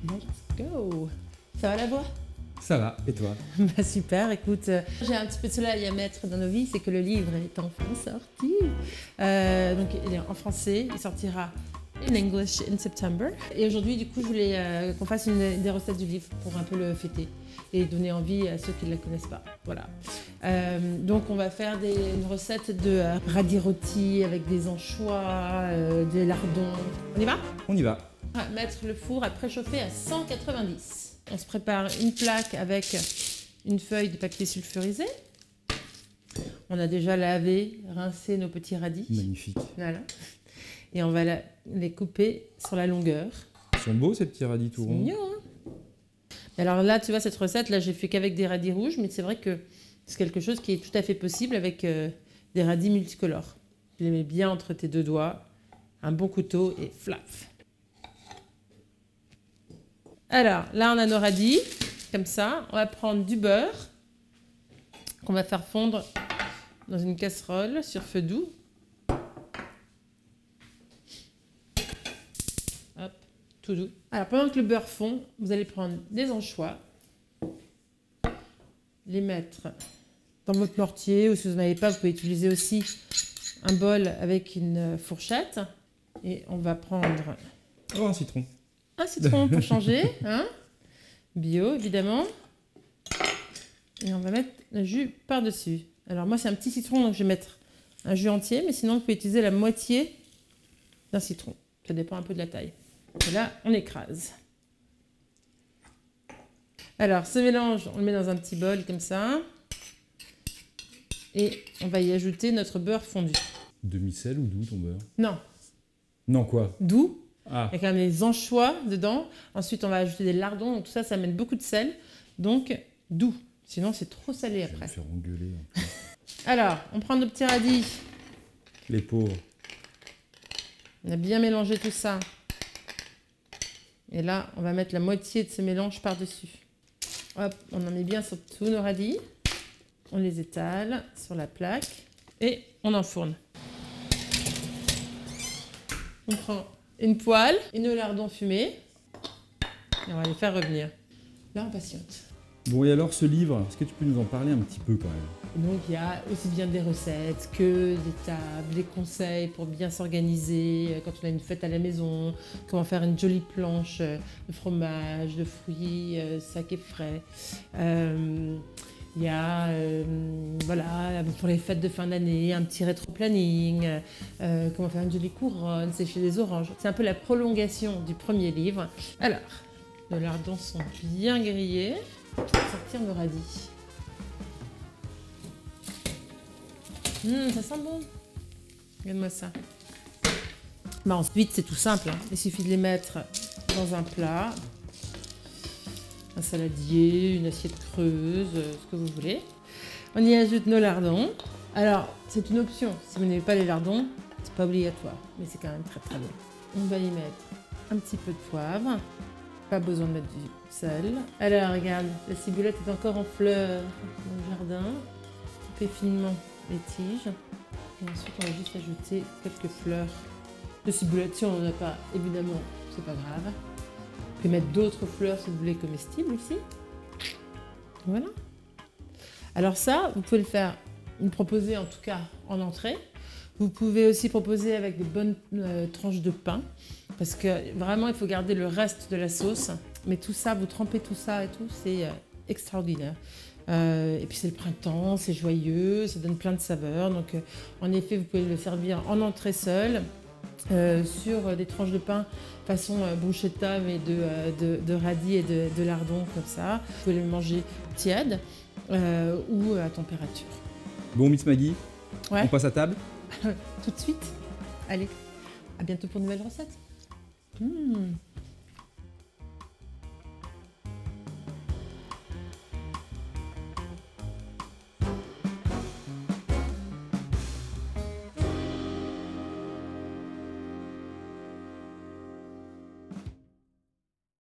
Let's go. Ça va la voix? Ça va, et toi? Bah super, écoute, j'ai un petit peu de soleil à mettre dans nos vies, c'est que le livre est enfin sorti. Donc il est en français, il sortira in English in September. Et aujourd'hui, du coup, je voulais qu'on fasse des recettes du livre pour un peu le fêter et donner envie à ceux qui ne la connaissent pas. Voilà. Donc on va faire une recette de radis rôti avec des anchois, des lardons. On y va? On y va. On va mettre le four à préchauffer à 190. On se prépare une plaque avec une feuille de papier sulfurisé. On a déjà lavé, rincé nos petits radis. Magnifique. Voilà. Et on va les couper sur la longueur. Ils sont beaux ces petits radis tout C'est ronds. mignon, hein? Alors là, tu vois, cette recette, là, j'ai fait qu'avec des radis rouges, mais c'est vrai que c'est quelque chose qui est tout à fait possible avec des radis multicolores. Tu les mets bien entre tes deux doigts, un bon couteau et flaf. Alors, là, on a nos radis, comme ça. On va prendre du beurre qu'on va faire fondre dans une casserole sur feu doux. Hop, tout doux. Alors, pendant que le beurre fond, vous allez prendre des anchois, les mettre dans votre mortier, ou si vous n'en avez pas, vous pouvez utiliser aussi un bol avec une fourchette. Et on va prendre... Oh, un citron. Un citron pour changer, hein? Bio, évidemment. Et on va mettre le jus par-dessus. Alors moi, c'est un petit citron, donc je vais mettre un jus entier, mais sinon, vous pouvez utiliser la moitié d'un citron. Ça dépend un peu de la taille. Et là, on écrase. Alors, ce mélange, on le met dans un petit bol, comme ça. Et on va y ajouter notre beurre fondu. Demi-sel ou doux ton beurre? Non, Non, quoi? doux. Ah, Il y a quand même des anchois dedans. Ensuite, on va ajouter des lardons. Donc tout ça, ça amène beaucoup de sel. Donc, doux. Sinon, c'est trop salé je vais me après. faire engueuler. Alors, on prend nos petits radis. Les pauvres. On a bien mélangé tout ça. Et là, on va mettre la moitié de ce mélange par-dessus. Hop, on en met bien sur tous nos radis. On les étale sur la plaque. Et on enfourne. On prend une poêle et nos lardons fumés. Et on va les faire revenir. Là, on patiente. Bon, et alors ce livre, est-ce que tu peux nous en parler un petit peu quand même? Donc il y a aussi bien des recettes que des tables, des conseils pour bien s'organiser quand on a une fête à la maison, comment faire une jolie planche de fromage, de fruits secs et frais. Il y a voilà, pour les fêtes de fin d'année, un petit rétro-planning, comment faire une jolie couronne, sécher des oranges. C'est un peu la prolongation du premier livre. Alors, nos lardons sont bien grillés. On va sortir nos radis. Ça sent bon. Regarde-moi ça. Bah ensuite, c'est tout simple, hein. Il suffit de les mettre dans un plat. Un saladier, une assiette creuse, ce que vous voulez. On y ajoute nos lardons. Alors, c'est une option. Si vous n'avez pas les lardons, c'est pas obligatoire, mais c'est quand même très très bon. On va y mettre un petit peu de poivre. Pas besoin de mettre du sel. Alors, regarde, la ciboulette est encore en fleurs dans le jardin. Coupez finement les tiges. Et ensuite, on va juste ajouter quelques fleurs de ciboulette. Si on n'en a pas, évidemment, c'est pas grave. Vous pouvez mettre d'autres fleurs si vous voulez comestibles aussi. Voilà. Alors ça, vous pouvez le faire, le proposer en tout cas en entrée. Vous pouvez aussi proposer avec des bonnes tranches de pain. Parce que vraiment, il faut garder le reste de la sauce. Mais tout ça, vous trempez tout ça et tout, c'est extraordinaire. Et puis c'est le printemps, c'est joyeux, ça donne plein de saveurs. Donc en effet, vous pouvez le servir en entrée seule. Sur des tranches de pain façon bruschetta mais de radis et de lardons comme ça. Vous pouvez le manger tiède ou à température. Bon, Miss Maggie, Ouais. on passe à table? Tout de suite. Allez, à bientôt pour une nouvelle recette.